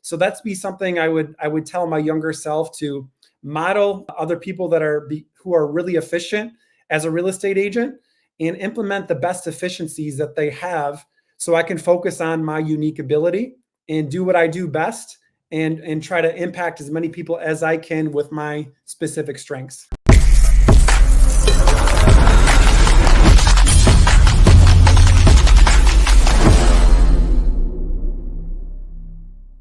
So that's be something I would tell my younger self to model other people who are really efficient as a real estate agent and implement the best efficiencies that they have so I can focus on my unique ability and do what I do best and try to impact as many people as I can with my specific strengths.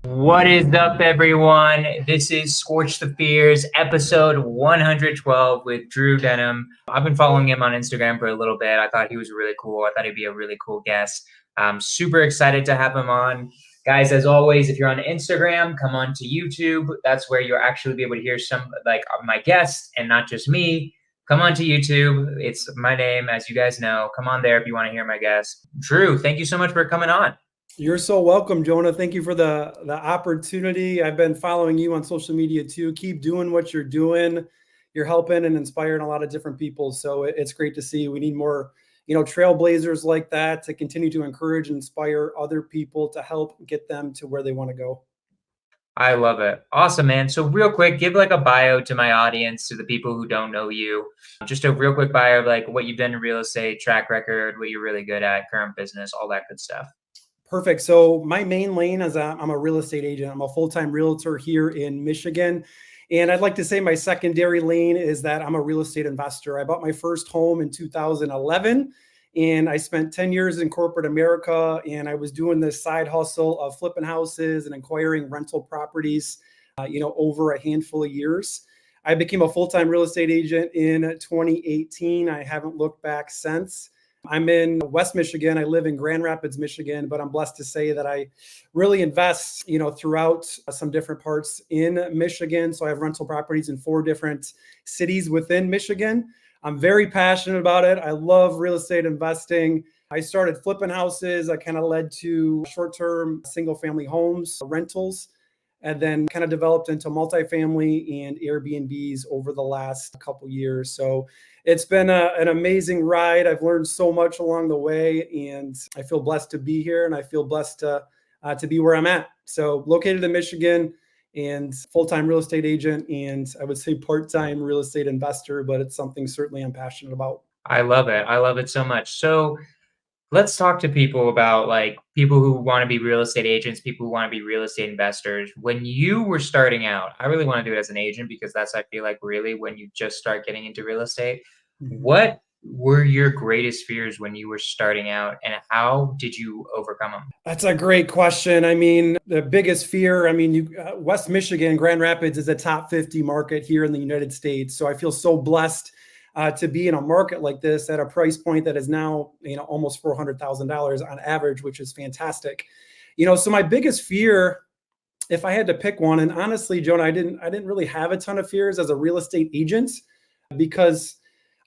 What is up, everyone? This is Skorch the Fears, episode 112 with Drew Denham. I've been following him on Instagram for a little bit. I thought he was really cool. I thought he'd be a really cool guest. I'm super excited to have him on. Guys, as always, if you're on Instagram, come on to YouTube. That's where you'll actually be able to hear some like my guests and not just me. Come on to YouTube. It's my name, as you guys know. Come on there if you want to hear my guests. Drew, thank you so much for coming on. You're so welcome, Jonah. Thank you for the opportunity. I've been following you on social media too. Keep doing what you're doing. You're helping and inspiring a lot of different people. So it's great to see. We need more, trailblazers like that to continue to encourage and inspire other people to help get them to where they want to go. I love it. Awesome, man. So real quick, give like a bio to my audience, to the people who don't know you. Just a real quick bio of like what you've done in real estate, track record, what you're really good at, current business, all that good stuff. Perfect. So my main lane is I'm a real estate agent. I'm a full-time realtor here in Michigan. And I'd like to say my secondary lane is that I'm a real estate investor. I bought my first home in 2011, and I spent 10 years in corporate America. And I was doing this side hustle of flipping houses and acquiring rental properties, over a handful of years. I became a full-time real estate agent in 2018. I haven't looked back since. I'm in West Michigan. I live in Grand Rapids, Michigan, but I'm blessed to say that I really invest, throughout some different parts in Michigan. So I have rental properties in 4 different cities within Michigan. I'm very passionate about it. I love real estate investing. I started flipping houses. I kind of led to short-term single-family homes, rentals, and then kind of developed into multifamily and Airbnbs over the last couple years. So it's been an amazing ride. I've learned so much along the way, and I feel blessed to be here, and I feel blessed to be where I'm at. So located in Michigan and full-time real estate agent, and I would say part-time real estate investor, but it's something certainly I'm passionate about. I love it. I love it so much. So let's talk to people about like people who want to be real estate agents, people who want to be real estate investors. When you were starting out, I really want to do it as an agent because that's, I feel like, really when you just start getting into real estate. What were your greatest fears when you were starting out, and how did you overcome them? That's a great question. I mean, the biggest fear, West Michigan, Grand Rapids is a top 50 market here in the United States. So I feel so blessed to be in a market like this at a price point that is now, almost $400,000 on average, which is fantastic. So my biggest fear, if I had to pick one, and honestly, Jonah, I didn't really have a ton of fears as a real estate agent, because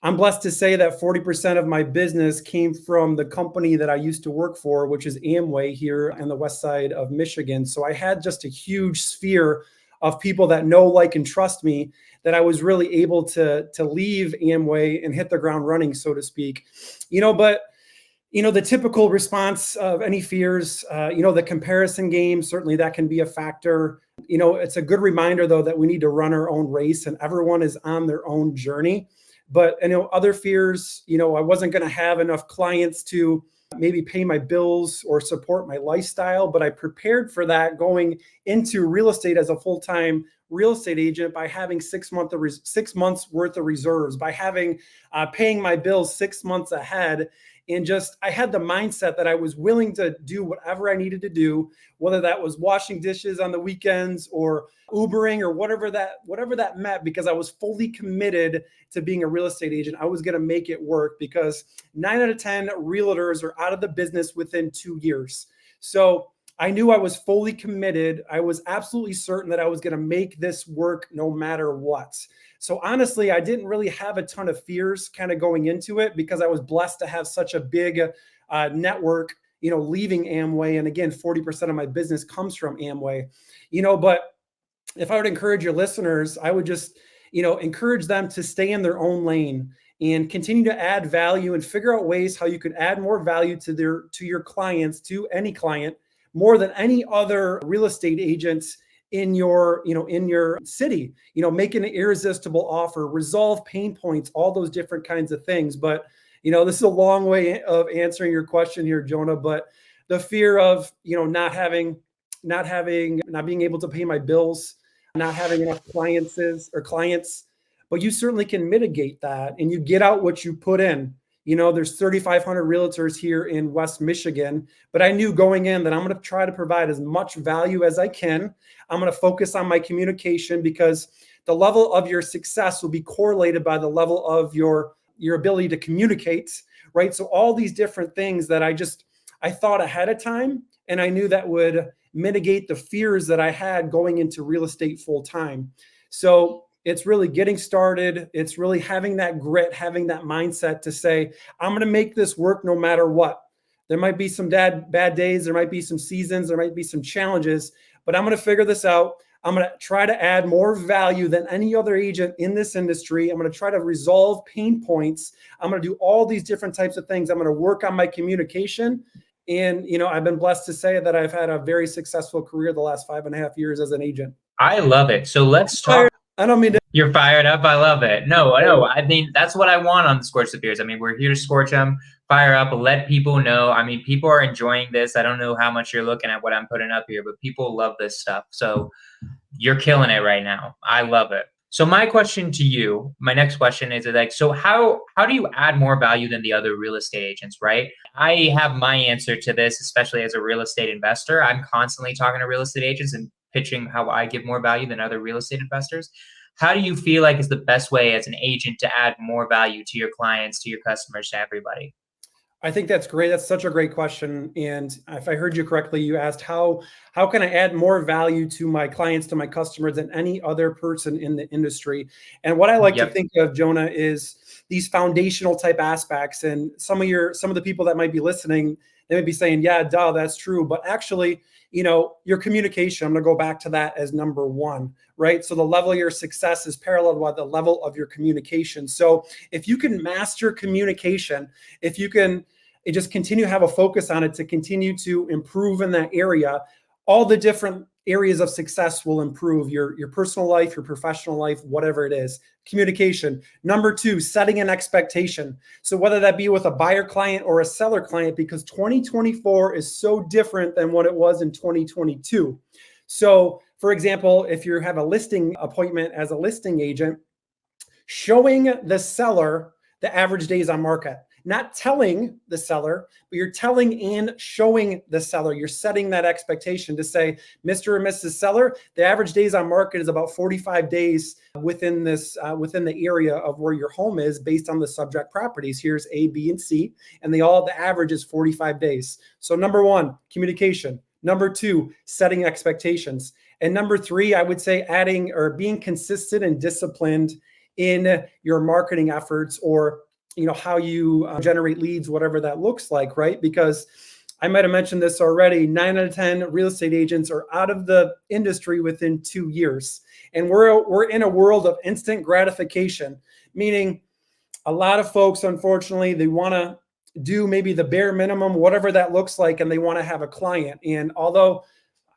I'm blessed to say that 40% of my business came from the company that I used to work for, which is Amway here on the west side of Michigan. So I had just a huge sphere of people that know, like, and trust me, that I was really able to leave Amway and hit the ground running, so to speak. But the typical response of any fears, the comparison game, certainly that can be a factor. It's a good reminder, though, that we need to run our own race, and everyone is on their own journey. But other fears, I wasn't going to have enough clients to maybe pay my bills or support my lifestyle, but I prepared for that going into real estate as a full-time real estate agent by having 6 months worth of reserves, by having paying my bills 6 months ahead. And I had the mindset that I was willing to do whatever I needed to do, whether that was washing dishes on the weekends or Ubering or whatever that meant, because I was fully committed to being a real estate agent. I was going to make it work, because 9 out of 10 realtors are out of the business within 2 years. So I knew I was fully committed. I was absolutely certain that I was going to make this work no matter what. So honestly, I didn't really have a ton of fears kind of going into it, because I was blessed to have such a big network, leaving Amway. And again, 40% of my business comes from Amway, but if I would encourage your listeners, I would just, encourage them to stay in their own lane and continue to add value and figure out ways how you can add more value to your clients, to any client, more than any other real estate agents in your, in your city, make an irresistible offer, resolve pain points, all those different kinds of things. But, this is a long way of answering your question here, Jonah, but the fear of, not being able to pay my bills, not having enough clients, but you certainly can mitigate that, and you get out what you put in. There's 3,500 realtors here in West Michigan, but I knew going in that I'm going to try to provide as much value as I can. I'm going to focus on my communication, because the level of your success will be correlated by the level of your ability to communicate, right? So all these different things that I thought ahead of time, and I knew that would mitigate the fears that I had going into real estate full time. So it's really getting started. It's really having that grit, having that mindset to say, I'm going to make this work no matter what. There might be some bad days. There might be some seasons. There might be some challenges, but I'm going to figure this out. I'm going to try to add more value than any other agent in this industry. I'm going to try to resolve pain points. I'm going to do all these different types of things. I'm going to work on my communication. And, I've been blessed to say that I've had a very successful career the last 5.5 years as an agent. I love it. So let's talk. I don't mean to. You're fired up. I love it. No. I mean, that's what I want on the Skorch the Fears. I mean, we're here to scorch them, fire up, let people know. I mean, people are enjoying this. I don't know how much you're looking at what I'm putting up here, but people love this stuff. So you're killing it right now. I love it. So my question to you, my next question is like, so how do you add more value than the other real estate agents, right? I have my answer to this, especially as a real estate investor. I'm constantly talking to real estate agents and pitching how I give more value than other real estate investors. How do you feel like is the best way as an agent to add more value to your clients, to your customers, to everybody? I think that's great. That's such a great question. And if I heard you correctly, you asked how can I add more value to my clients, to my customers than any other person in the industry? And what I like to think of, Jonah, is these foundational type aspects. And some of the people that might be listening, they might be saying, yeah, duh, that's true. But actually, your communication, I'm going to go back to that as number one, right? So the level of your success is paralleled by the level of your communication. So if you can master communication, if you can just continue to have a focus on it, to continue to improve in that area, all the different areas of success will improve. Your personal life, your professional life, whatever it is. Communication. Number two, setting an expectation. So whether that be with a buyer client or a seller client, because 2024 is so different than what it was in 2022. So for example, if you have a listing appointment as a listing agent, showing the seller the average days on market. Not telling the seller, but you're telling and showing the seller. You're setting that expectation to say, Mr. or Mrs. Seller, the average days on market is about 45 days within the area of where your home is, based on the subject properties. Here's A, B, and C, and the average is 45 days. So number one, communication. Number two, setting expectations. And number three, I would say adding or being consistent and disciplined in your marketing efforts, or how you generate leads, whatever that looks like, right? Because I might have mentioned this already, 9 out of 10 real estate agents are out of the industry within 2 years. And we're in a world of instant gratification, meaning a lot of folks, unfortunately, they want to do maybe the bare minimum, whatever that looks like, and they want to have a client. And although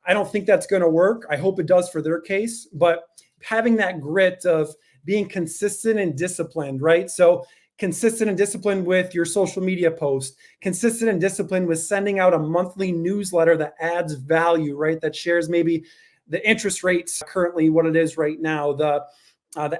I don't think that's going to work, I hope it does for their case, but having that grit of being consistent and disciplined, right? So consistent and disciplined with your social media posts, consistent and disciplined with sending out a monthly newsletter that adds value, right? That shares maybe the interest rates currently, what it is right now, the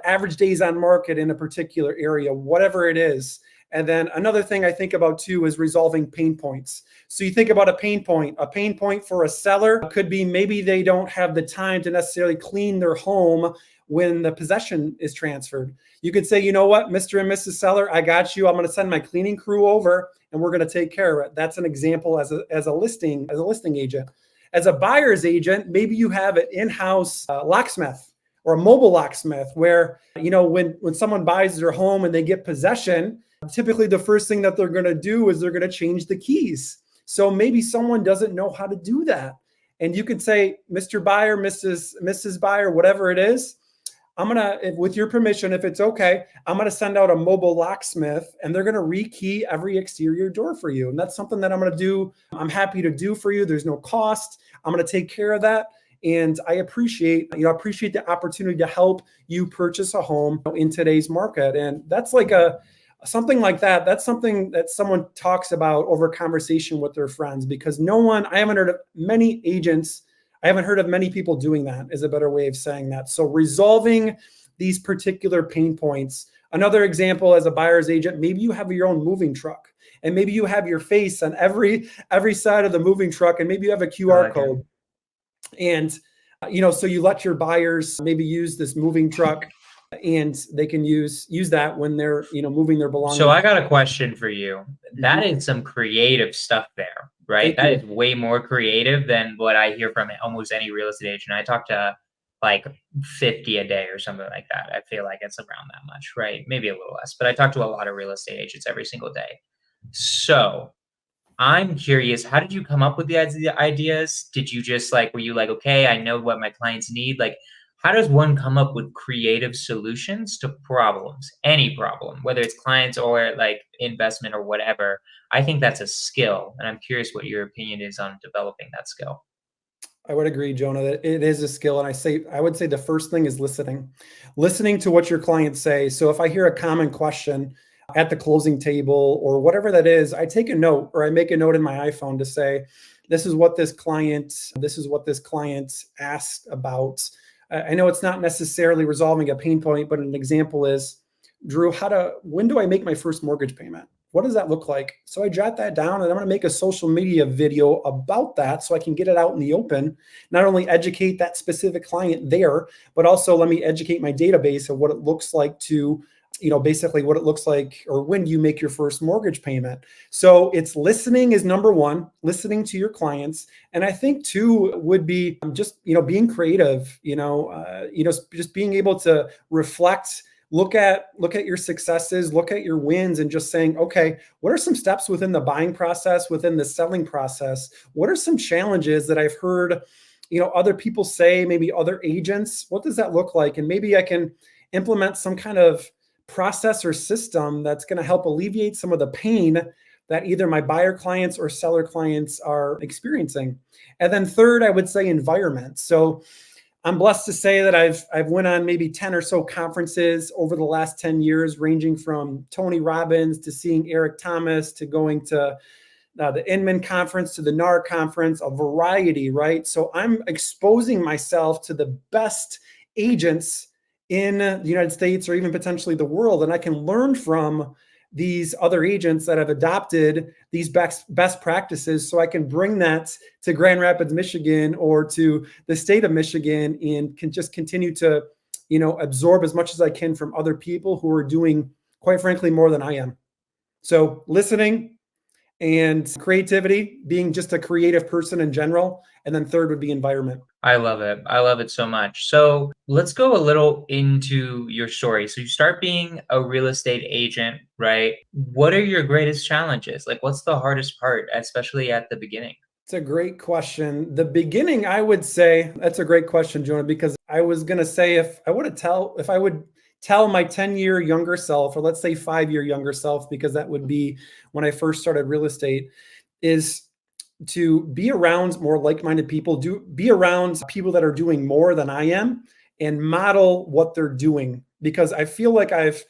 average days on market in a particular area, whatever it is. And then another thing I think about too is resolving pain points. So you think about a pain point. A pain point for a seller could be maybe they don't have the time to necessarily clean their home when the possession is transferred. You could say, you know what, Mr. and Mrs. Seller, I got you. I'm going to send my cleaning crew over and we're going to take care of it. That's an example as a listing agent. As a buyer's agent, maybe you have an in-house locksmith or a mobile locksmith where, when someone buys their home and they get possession, typically the first thing that they're going to do is they're going to change the keys. So maybe someone doesn't know how to do that. And you could say, Mr. Buyer, Mrs. Buyer, whatever it is, with your permission, if it's okay, I'm going to send out a mobile locksmith and they're going to rekey every exterior door for you. And that's something that I'm going to do. I'm happy to do for you. There's no cost. I'm going to take care of that. And I appreciate the opportunity to help you purchase a home in today's market. And that's like something like that. That's something that someone talks about over conversation with their friends, because I haven't heard of many agents. I haven't heard of many people doing that, is a better way of saying that. So resolving these particular pain points. Another example, as a buyer's agent, maybe you have your own moving truck and maybe you have your face on every side of the moving truck, and maybe you have a QR code. And, so you let your buyers maybe use this moving truck and they can use that when they're, moving their belongings. So I got a question for you. That is some creative stuff there, right? That is way more creative than what I hear from almost any real estate agent. I talk to like 50 a day or something like that. I feel like it's around that much, right? Maybe a little less, but I talk to a lot of real estate agents every single day. So I'm curious, how did you come up with the ideas? Did you just were you like, okay, I know what my clients need? Like, how does one come up with creative solutions to problems, any problem, whether it's clients or like investment or whatever? I think that's a skill. And I'm curious what your opinion is on developing that skill. I would agree, Jonah, that it is a skill. And I would say the first thing is listening to what your clients say. So if I hear a common question at the closing table or whatever that is, I take a note, or I make a note in my iPhone to say, this is what this client asked about. I know it's not necessarily resolving a pain point, but an example is, Drew, when do I make my first mortgage payment? What does that look like? So I jot that down, and I'm going to make a social media video about that so I can get it out in the open, not only educate that specific client there, but also let me educate my database of what it looks like to, basically what it looks like, or when you make your first mortgage payment. So it's listening is number one, listening to your clients. And I think two would be just, being creative, just being able to reflect, look at your successes, look at your wins, and just saying, okay, what are some steps within the buying process, within the selling process? What are some challenges that I've heard, other people say, maybe other agents? What does that look like? And maybe I can implement some kind of process or system that's going to help alleviate some of the pain that either my buyer clients or seller clients are experiencing. And then third, I would say environment. So I'm blessed to say that I've went on maybe 10 or so conferences over the last 10 years, ranging from Tony Robbins to seeing Eric Thomas to going to the Inman conference to the NAR conference, a variety, right? So I'm exposing myself to the best agents in the United States or even potentially the world. And I can learn from these other agents that have adopted these best practices, so I can bring that to Grand Rapids, Michigan, or to the state of Michigan, and can just continue to, absorb as much as I can from other people who are doing, quite frankly, more than I am. So listening and creativity, being just a creative person in general. And then third would be environment. I love it. I love it so much. So let's go a little into your story. So you start being a real estate agent, right? What are your greatest challenges? Like, what's the hardest part, especially at the beginning? It's a great question. The beginning, I would say, that's a great question, Jonah, because I was going to say, if I would tell my 10-year younger self, or let's say 5-year younger self, because that would be when I first started real estate, is to be around more like-minded people, be around people that are doing more than I am, and model what they're doing. Because I feel like I've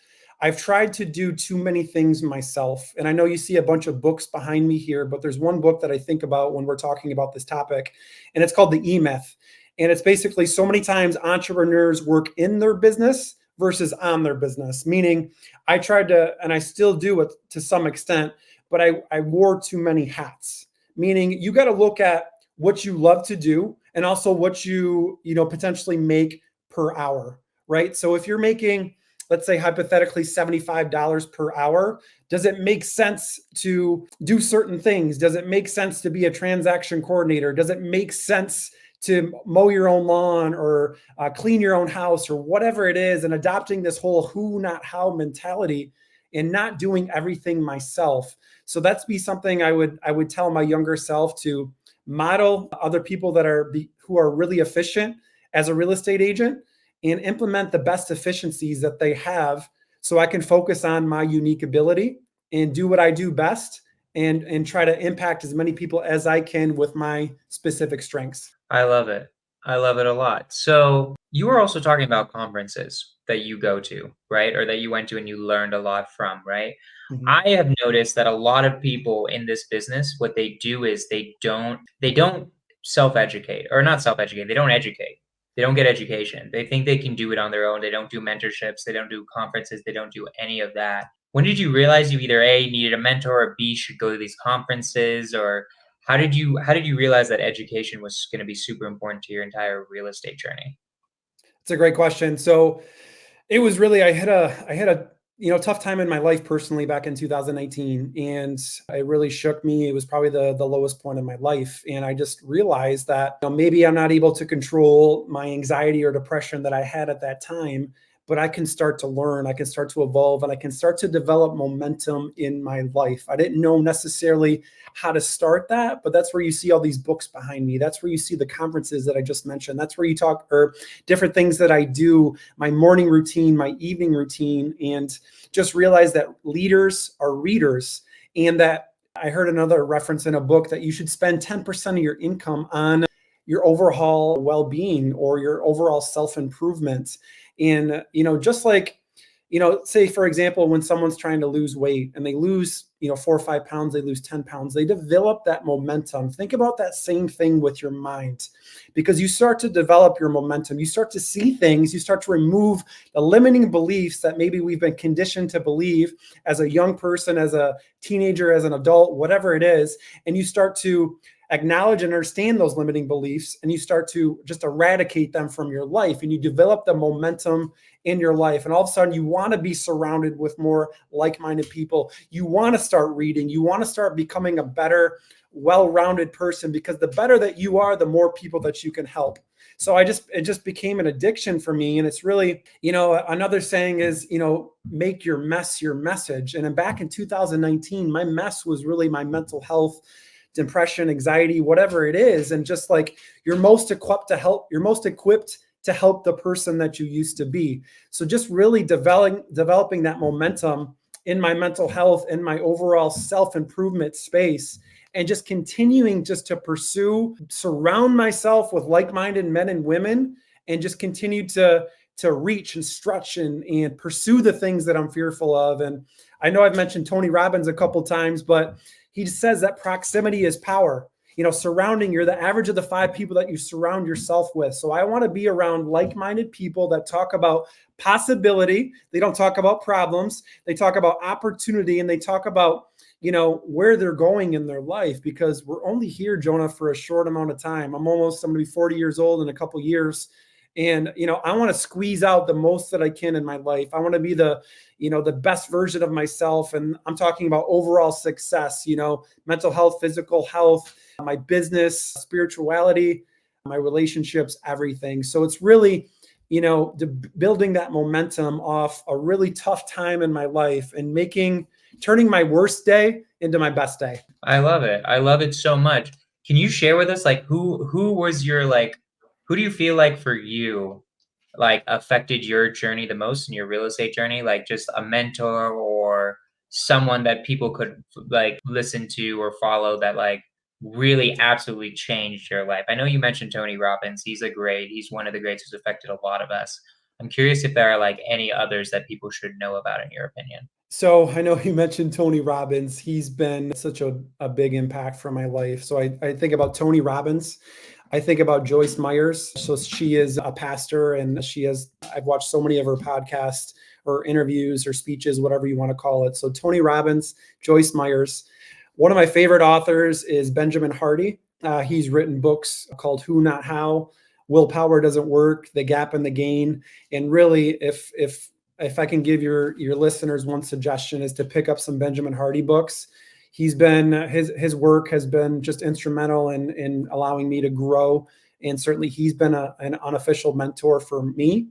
tried to do too many things myself. And I know you see a bunch of books behind me here, but there's one book that I think about when we're talking about this topic, and it's called The E-Myth. And it's basically, so many times entrepreneurs work in their business versus on their business, meaning I tried to, and I still do it to some extent, but I wore too many hats. Meaning you got to look at what you love to do and also what you potentially make per hour, right? So if you're making, let's say hypothetically $75 per hour, does it make sense to do certain things? Does it make sense to be a transaction coordinator? Does it make sense to mow your own lawn or clean your own house or whatever it is? And adopting this whole who, not how mentality, and not doing everything myself. So that's be something I would tell my younger self, to model other people who are really efficient as a real estate agent, and implement the best efficiencies that they have so I can focus on my unique ability and do what I do best and try to impact as many people as I can with my specific strengths. I love it. I love it a lot. So you were also talking about conferences that you go to, right? Or that you went to and you learned a lot from, right? Mhm. I have noticed that a lot of people in this business, what they do is they don't self-educate, or not self-educate, they don't educate. They don't get education. They think they can do it on their own. They don't do mentorships, they don't do conferences, they don't do any of that. When did you realize you either A, needed a mentor, or B, should go to these conferences? Or how did you realize that education was going to be super important to your entire real estate journey? It's a great question. So it was really I had a tough time in my life personally back in 2019, and it really shook me. It was probably the lowest point in my life, and I just realized that maybe I'm not able to control my anxiety or depression that I had at that time, but I can start to learn, I can start to evolve, and I can start to develop momentum in my life. I didn't know necessarily how to start that, but that's where you see all these books behind me. That's where you see the conferences that I just mentioned. That's where you talk, or different things that I do, my morning routine, my evening routine, and just realize that leaders are readers. And that I heard another reference in a book that you should spend 10% of your income on your overall well-being or your overall self-improvement. And just like, say for example, when someone's trying to lose weight and they lose 4 or 5 pounds, they lose 10 pounds, they develop that momentum. Think about that same thing with your mind, because you start to develop your momentum. You start to see things, you start to remove the limiting beliefs that maybe we've been conditioned to believe as a young person, as a teenager, as an adult, whatever it is. And you start to acknowledge and understand those limiting beliefs, and you start to just eradicate them from your life, and you develop the momentum in your life. And all of a sudden you want to be surrounded with more like-minded people. You want to start reading, you want to start becoming a better, well-rounded person, because the better that you are, the more people that you can help. So it just became an addiction for me. And it's really, another saying is, make your mess your message. And then back in 2019, my mess was really my mental health, depression, anxiety, whatever it is. And just like, you're most equipped to help the person that you used to be. So just really developing that momentum in my mental health, in my overall self-improvement space, and just continuing just to surround myself with like-minded men and women, and just continue to reach and stretch and pursue the things that I'm fearful of. And I know I've mentioned Tony Robbins a couple times, but he says that proximity is power. You're the average of the 5 people that you surround yourself with. So I want to be around like-minded people that talk about possibility. They don't talk about problems. They talk about opportunity, and they talk about, where they're going in their life, because we're only here, Jonah, for a short amount of time. I'm going to be 40 years old in a couple years. And, I want to squeeze out the most that I can in my life. I want to be the best version of myself. And I'm talking about overall success, mental health, physical health, my business, spirituality, my relationships, everything. So it's really, building that momentum off a really tough time in my life, and turning my worst day into my best day. I love it. I love it so much. Can you share with us, like, who was your, like, who do you feel like for you, like, affected your journey the most in your real estate journey? Like, just a mentor or someone that people could like listen to or follow that like really absolutely changed your life. I know you mentioned Tony Robbins. He's one of the greats who's affected a lot of us. I'm curious if there are like any others that people should know about in your opinion. So I know you mentioned Tony Robbins. He's been such a big impact for my life. So I think about Tony Robbins. I think about Joyce Myers. So she is a pastor, and I've watched so many of her podcasts or interviews or speeches, whatever you want to call it. So Tony Robbins, Joyce Myers. One of my favorite authors is Benjamin Hardy. He's written books called Who Not How, Willpower Doesn't Work, The Gap and the Gain. And really, if I can give your listeners one suggestion, is to pick up some Benjamin Hardy books. His work has been just instrumental in allowing me to grow. And certainly he's been an unofficial mentor for me.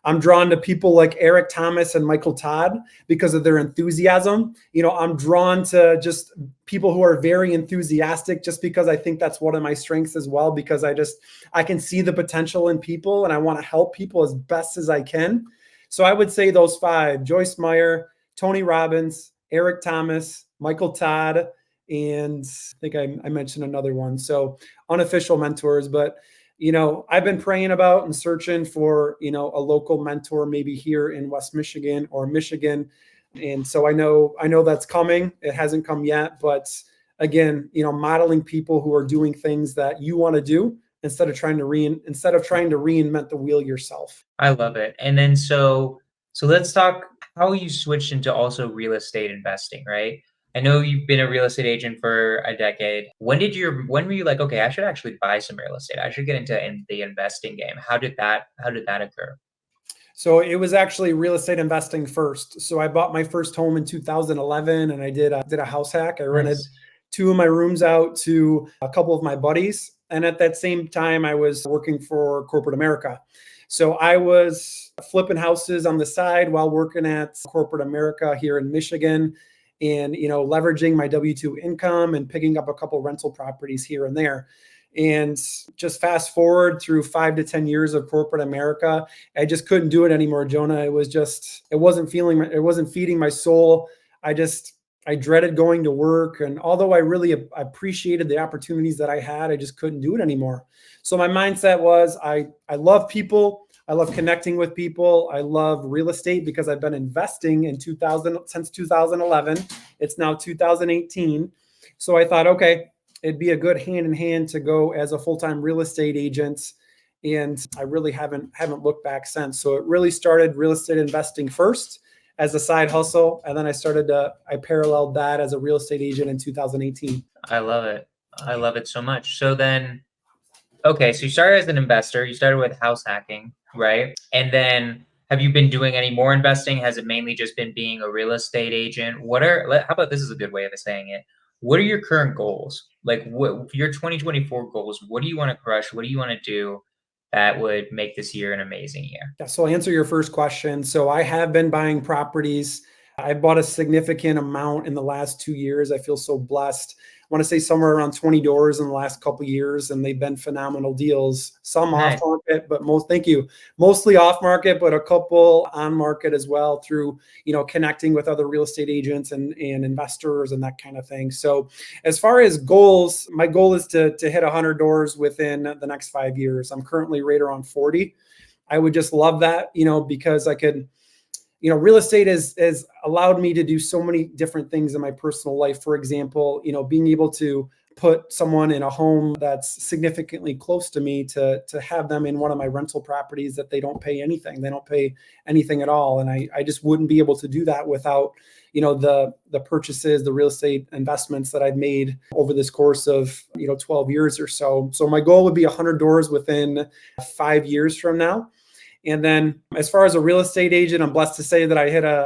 I'm drawn to people like Eric Thomas and Michael Todd because of their enthusiasm. I'm drawn to just people who are very enthusiastic just because I think that's one of my strengths as well, because I can see the potential in people and I want to help people as best as I can. So I would say those five: Joyce Meyer, Tony Robbins, Eric Thomas, Michael Todd, and I think I mentioned another one. So unofficial mentors, but I've been praying about and searching for, a local mentor, maybe here in West Michigan or Michigan. And so I know that's coming. It hasn't come yet, but again, modeling people who are doing things that you want to do instead of trying to reinvent the wheel yourself. I love it. And then so let's talk how you switched into also real estate investing, right? I know you've been a real estate agent for a decade. When were you like, okay, I should actually buy some real estate. I should get into the investing game. How did that occur? So it was actually real estate investing first. So I bought my first home in 2011, and I did a house hack. I rented Nice. 2 of my rooms out to a couple of my buddies. And at that same time, I was working for corporate America. So I was flipping houses on the side while working at corporate America here in Michigan, and leveraging my W-2 income and picking up a couple rental properties here and there. And just fast forward through 5 to 10 years of corporate America, I just couldn't do it anymore, Jonah. It wasn't feeding my soul. I dreaded going to work. And although I really appreciated the opportunities that I had, I just couldn't do it anymore. So my mindset was, I love people. I love connecting with people. I love real estate because I've been investing since 2011. It's now 2018. So I thought, okay, it'd be a good hand in hand to go as a full-time real estate agent. And I really haven't looked back since. So it really started real estate investing first as a side hustle. And then I paralleled that as a real estate agent in 2018. I love it. I love it so much. So then, okay, so you started as an investor. You started with house hacking, right? And then have you been doing any more investing? Has it mainly just been being a real estate agent? How about, this is a good way of saying it. What are your current goals? Like, what your 2024 goals? What do you want to crush? What do you want to do that would make this year an amazing year? Yeah, so I'll answer your first question. So I have been buying properties. I bought a significant amount in the last 2 years. I feel so blessed. I want to say somewhere around 20 doors in the last couple of years, and they've been phenomenal deals. Some Nice. off market, but mostly off market, but a couple on market as well through, connecting with other real estate agents and investors and that kind of thing. So as far as goals, my goal is to hit 100 doors within the next 5 years. I'm currently right around 40. I would just love that, because I could, real estate has allowed me to do so many different things in my personal life. For example, being able to put someone in a home that's significantly close to me, to have them in one of my rental properties that they don't pay anything. They don't pay anything at all. And I just wouldn't be able to do that without, the purchases, the real estate investments that I've made over this course of, 12 years or so. So my goal would be 100 doors within 5 years from now. And then as far as a real estate agent, I'm blessed to say that I hit a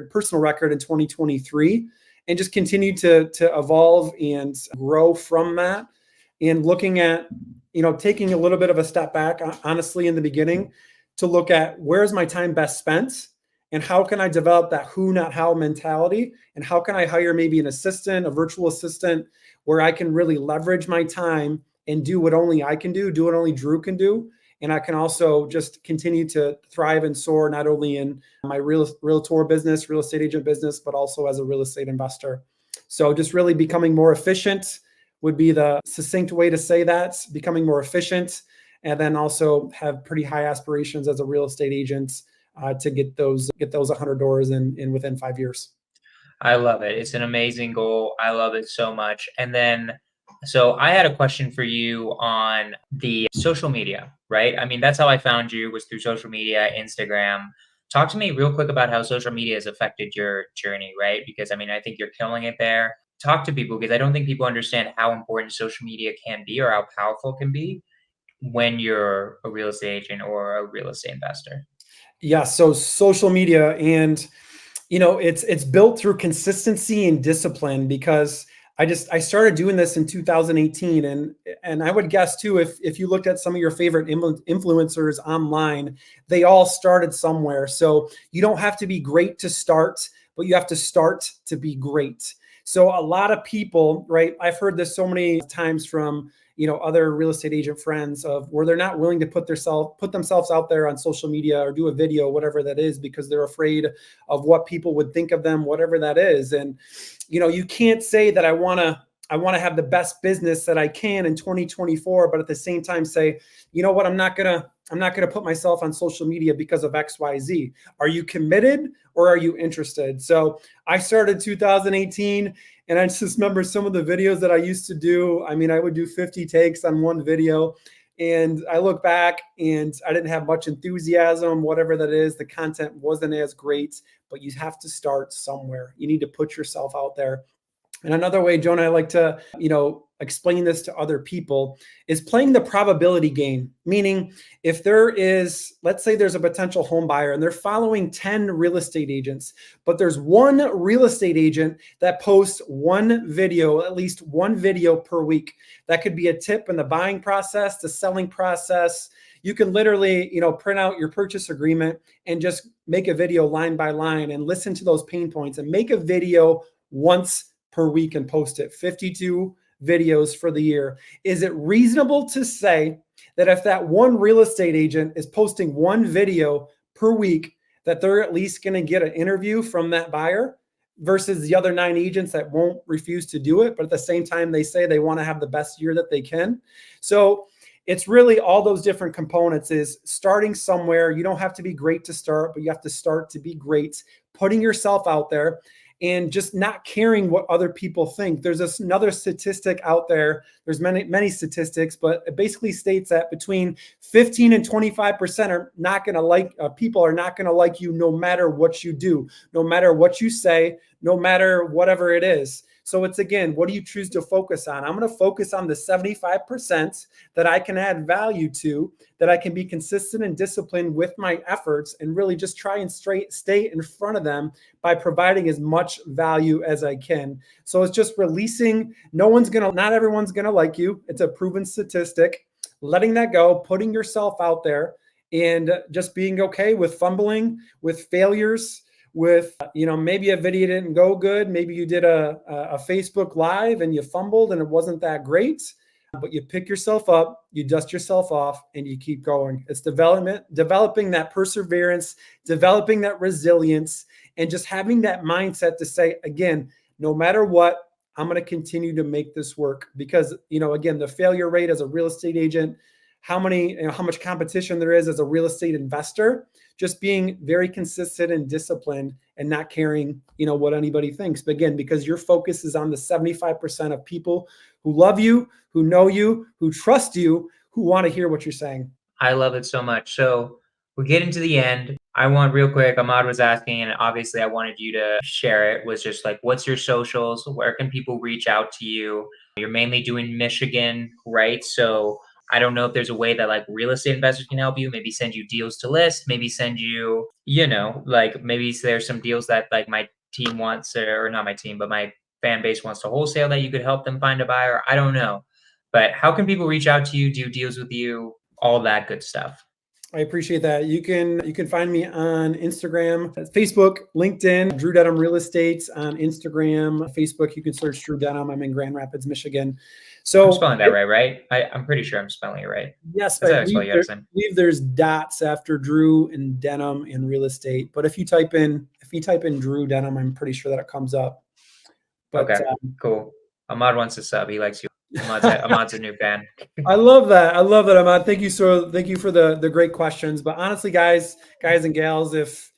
personal record in 2023, and just continue to evolve and grow from that. And looking at, taking a little bit of a step back, honestly, in the beginning, to look at where's my time best spent and how can I develop that who, not how mentality, and how can I hire maybe an assistant, a virtual assistant, where I can really leverage my time and do what only I can do what only Drew can do. And I can also just continue to thrive and soar, not only in my realtor business, real estate agent business, but also as a real estate investor. So just really becoming more efficient would be the succinct way to say that, becoming more efficient, and then also have pretty high aspirations as a real estate agent to get those 100 doors in within 5 years. I love it. It's an amazing goal. I love it so much. And then, so I had a question for you on the social media, right? I mean, that's how I found you, was through social media, Instagram. Talk to me real quick about how social media has affected your journey, right? Because I mean, I think you're killing it there. Talk to people, because I don't think people understand how important social media can be, or how powerful it can be when you're a real estate agent or a real estate investor. Yeah. So social media, and it's built through consistency and discipline, because I started doing this in 2018, and I would guess too, if you looked at some of your favorite influencers online, they all started somewhere. So you don't have to be great to start, but you have to start to be great. So a lot of people, right? I've heard this so many times from other real estate agent friends of where they're not willing to put themselves out there on social media or do a video, whatever that is, because they're afraid of what people would think of them, whatever that is. And you can't say that I want to have the best business that I can in 2024, but at the same time say, you know what, I'm not gonna put myself on social media because of XYZ. Are you committed or are you interested? So I started 2018, and I just remember some of the videos that I used to do. I mean, I would do 50 takes on one video, and I look back and I didn't have much enthusiasm, whatever that is. The content wasn't as great, but you have to start somewhere. You need to put yourself out there. And another way, Jonah, I like to, explain this to other people is playing the probability game. Meaning, if there is, let's say there's a potential home buyer and they're following 10 real estate agents, but there's one real estate agent that posts one video, at least one video per week. That could be a tip in the buying process, the selling process. You can literally, print out your purchase agreement and just make a video line by line and listen to those pain points and make a video once per week and post it. 52 videos for the year. Is it reasonable to say that if that one real estate agent is posting one video per week, that they're at least going to get an interview from that buyer versus the other 9 agents that won't refuse to do it, but at the same time they say they want to have the best year that they can? So it's really all those different components is starting somewhere. You don't have to be great to start, but you have to start to be great, putting yourself out there and just not caring what other people think. There's another statistic out there. There's many statistics, but it basically states that between 15 and 25% are not going to like, people are not going to like you no matter what you do, no matter what you say, no matter whatever it is. So it's, again, what do you choose to focus on? I'm going to focus on the 75% that I can add value to, that I can be consistent and disciplined with my efforts and really just try and stay in front of them by providing as much value as I can. So it's just releasing. Not everyone's going to like you. It's a proven statistic. Letting that go, putting yourself out there, and just being okay with fumbling, with failures, with, maybe a video didn't go good. Maybe you did a Facebook Live and you fumbled and it wasn't that great, but you pick yourself up, you dust yourself off, and you keep going. It's developing that perseverance, developing that resilience, and just having that mindset to say, again, no matter what, I'm going to continue to make this work. Because, again, the failure rate as a real estate agent, how much competition there is as a real estate investor, just being very consistent and disciplined and not caring, what anybody thinks. But again, because your focus is on the 75% of people who love you, who know you, who trust you, who want to hear what you're saying. I love it so much. So we're getting to the end. I want real quick, Ahmad was asking, and obviously I wanted you to share it, was just like, what's your socials? Where can people reach out to you? You're mainly doing Michigan, right? So I don't know if there's a way that like real estate investors can help you, maybe send you deals to list, maybe send you, like maybe there's some deals that like my team wants, or not my team, but my fan base wants to wholesale that you could help them find a buyer. I don't know. But how can people reach out to you, do deals with you, all that good stuff? I appreciate that. You can find me on Instagram, Facebook, LinkedIn, Drew Denham Real Estate on Instagram, Facebook. You can search Drew Denham. I'm in Grand Rapids, Michigan. So I'm spelling that right? I'm pretty sure I'm spelling it right. Yes, That's I how I spell your last name. believe there's dots after Drew and Denham in real estate. But if you type in Drew Denham, I'm pretty sure that it comes up. But Okay, cool. Ahmad wants to sub. He likes you. Ahmad's a new fan. I love that. Ahmad. Thank you for the great questions. But honestly, guys and gals, if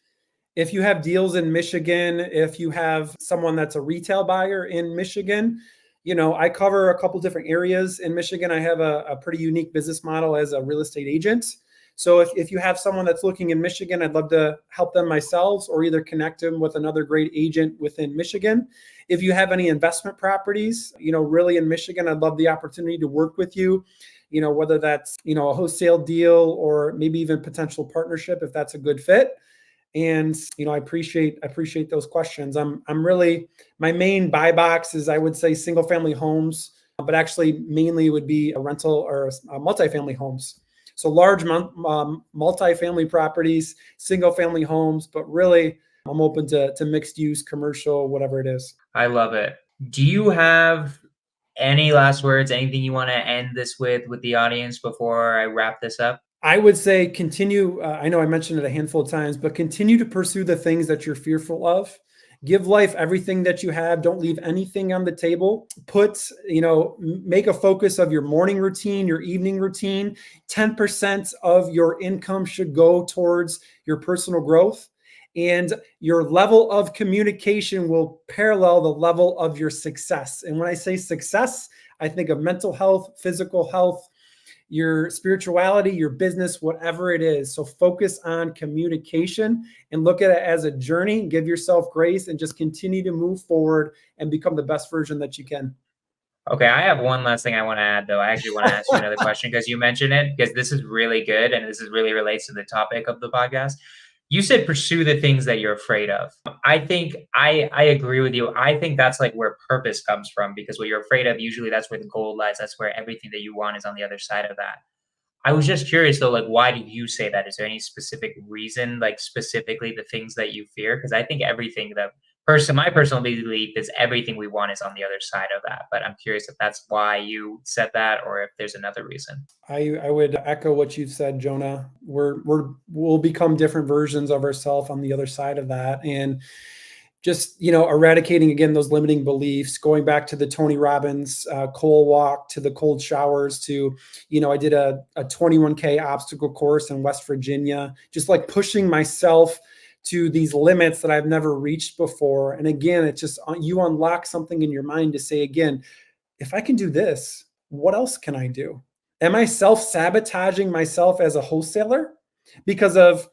you have deals in Michigan, if you have someone that's a retail buyer in Michigan, I cover a couple different areas in Michigan. I have a pretty unique business model as a real estate agent. So if you have someone that's looking in Michigan, I'd love to help them myself or either connect them with another great agent within Michigan. If you have any investment properties, really in Michigan, I'd love the opportunity to work with you, whether that's, a wholesale deal or maybe even potential partnership, if that's a good fit. And, I appreciate those questions. I'm really, my main buy box is, I would say, single family homes, but actually mainly would be a rental or multifamily homes. So large multifamily properties, single family homes, but really I'm open to mixed use, commercial, whatever it is. I love it. Do you have any last words, anything you want to end this with the audience before I wrap this up? I would say continue. I know I mentioned it a handful of times, but continue to pursue the things that you're fearful of. Give life everything that you have. Don't leave anything on the table. Make a focus of your morning routine, your evening routine. 10% of your income should go towards your personal growth. And your level of communication will parallel the level of your success. And when I say success, I think of mental health, physical health, your spirituality, your business, whatever it is. So focus on communication and look at it as a journey. Give yourself grace and just continue to move forward and become the best version that you can. Okay, I have one last thing I want to add, though. I actually want to ask you another question because you mentioned it, because this is really good and this is really relates to the topic of the podcast. You said pursue the things that you're afraid of. I think I agree with you. I think that's like where purpose comes from, because what you're afraid of, usually that's where the gold lies. That's where everything that you want is on the other side of that. I was just curious though, like, why do you say that? Is there any specific reason, like specifically the things that you fear? Because I think everything that my personal belief is everything we want is on the other side of that. But I'm curious if that's why you said that, or if there's another reason. I would echo what you've said, Jonah. We'll become different versions of ourselves on the other side of that. And just, eradicating, again, those limiting beliefs, going back to the Tony Robbins cold walk, to the cold showers, to, I did a 21K obstacle course in West Virginia, just like pushing myself to these limits that I've never reached before. And again, it's just, you unlock something in your mind to say, again, if I can do this, what else can I do? Am I self-sabotaging myself as a wholesaler because of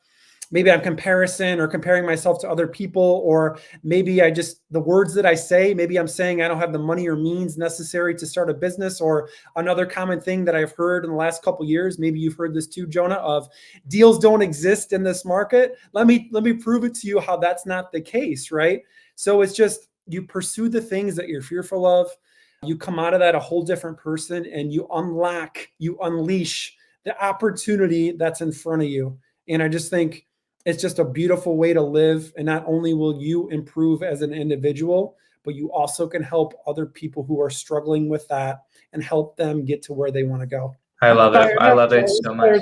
maybe I'm comparing myself to other people, or maybe the words that I say, maybe I'm saying I don't have the money or means necessary to start a business, or another common thing that I've heard in the last couple of years, maybe you've heard this too, Jonah, of deals don't exist in this market. Let me prove it to you how that's not the case, right? So it's just, you pursue the things that you're fearful of. You come out of that a whole different person, and you unleash the opportunity that's in front of you. And I just think it's just a beautiful way to live. And not only will you improve as an individual, but you also can help other people who are struggling with that and help them get to where they want to go. I love it. I love it so much.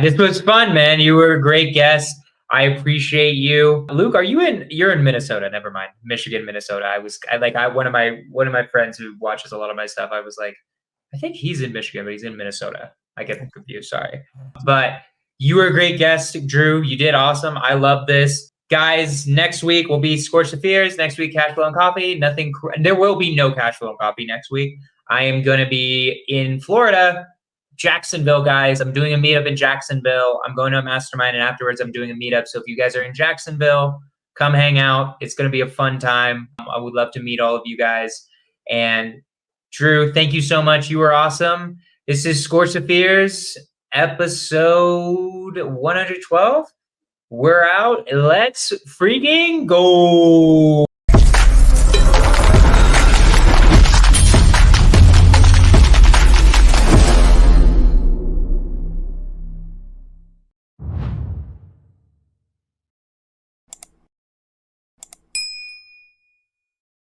This was fun, man. You were a great guest. I appreciate you. Luke, you're in Minnesota? Never mind. Michigan, Minnesota. One of my friends who watches a lot of my stuff, I was like, I think he's in Michigan, but he's in Minnesota. I get them confused. Sorry. But you were a great guest, Drew. You did awesome. I love this. Guys, next week will be Skorch the Fears. Next week, Cash Flow and Coffee. There will be no Cash Flow and Coffee next week. I am going to be in Florida, Jacksonville, guys. I'm doing a meetup in Jacksonville. I'm going to a mastermind, and afterwards I'm doing a meetup. So if you guys are in Jacksonville, come hang out. It's going to be a fun time. I would love to meet all of you guys. And Drew, thank you so much. You were awesome. This is Skorch the Fears, episode 112. We're out. Let's freaking go.